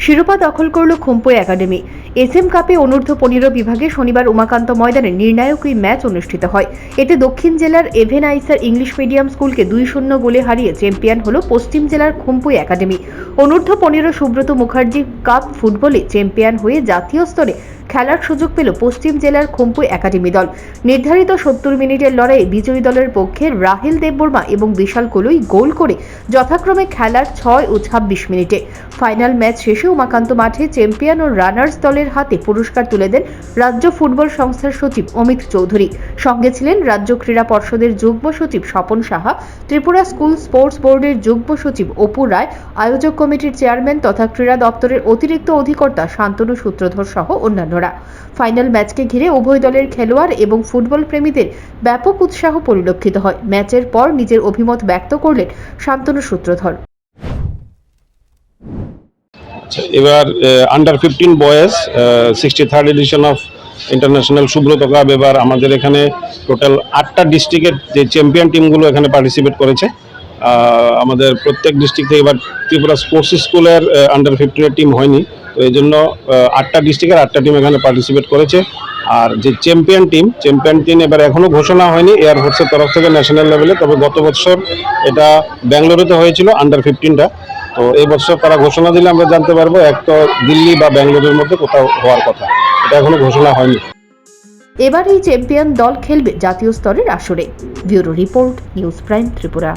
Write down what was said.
শিরোপা দখল করল খুম্পুই একাডেমি। এসএম কাপে অনূর্ধ্ব 15 বিভাগে শনিবার উমাকান্ত ময়দানে নির্ণায়ক এই ম্যাচ অনুষ্ঠিত হয়। এতে দক্ষিণ জেলার এভেন আইসার ইংলিশ মিডিয়াম স্কুলকে 2-0 গোলে হারিয়ে চ্যাম্পিয়ন হল পশ্চিম জেলার খুম্পুই একাডেমি। অনূর্ধ্ব 15 সুব্রত মুখার্জি কাপ ফুটবলে চ্যাম্পিয়ন হয়ে জাতীয় স্তরে খেলার সুযোগ পেল পশ্চিম জেলার খুম্পুই একাডেমি দল। নির্ধারিত 70 মিনিটের লড়াইয়ে বিজয়ী দলের পক্ষে রাহিল দেববর্মা এবং বিশাল কলুই গোল করে যথাক্রমে খেলার 6 ও 26 মিনিটে। ফাইনাল ম্যাচ শেষে উমাকান্ত মাঠে চ্যাম্পিয়ন ও রানার্স দলের হাতে পুরস্কার তুলে দেন রাজ্য ফুটবল সংস্থার সচিব অমিত চৌধুরী। সঙ্গে ছিলেন রাজ্য ক্রীড়া পর্ষদের যুগ্ম সচিব স্বপন সাহা, ত্রিপুরা স্কুল স্পোর্টস বোর্ডের যুগ্ম সচিব অপু রায়, আয়োজক কমিটির চেয়ারম্যান তথা ক্রীড়া দপ্তরের অতিরিক্ত অধিকর্তা শান্তনু সূত্রধর সহ অন্যান্যরা। ফাইনাল ম্যাচকে ঘিরে উভয় দলের খেলোয়াড় এবং ফুটবল প্রেমীদের ব্যাপক উৎসাহ পরিলক্ষিত হয়। ম্যাচের পর নিজের অভিমত ব্যক্ত করলেন শান্তনু সূত্রধর। এবার under 15 boys 63rd edition of international Subrata cup. এবার আমাদের এখানে টোটাল 8টা ডিস্ট্রিক্টের যে চ্যাম্পিয়ন টিমগুলো এখানে পার্টিসিপেট করেছে। আমাদের প্রত্যেক ডিস্ট্রিক্ট থেকে এবার ত্রিপুরা স্পোর্টস স্কুলের আন্ডার 15 টিম হয়নি, তো এই জন্য 8টা ডিস্ট্রিক্টের 8টা টিম এখানে পার্টিসিপেট করেছে। আর যে চ্যাম্পিয়ন টিম এবার এখনো ঘোষণা হয়নি এয়ারফোর্সের তরফ থেকে ন্যাশনাল লেভেলে, তবে গত বছর এটা ব্যাঙ্গালোরুতে হয়েছিল আন্ডার 15টা। তো এই বছর তারা ঘোষণা দিলে আমরা জানতে পারবো, এক তো দিল্লি বা ব্যাঙ্গালোরের মধ্যে কোথাও হওয়ার কথা, এটা এখনো ঘোষণা হয়নি। এবার এই চ্যাম্পিয়ন দল খেলবে জাতীয় স্তরের আসরে। Bureau report, news prime Tripura.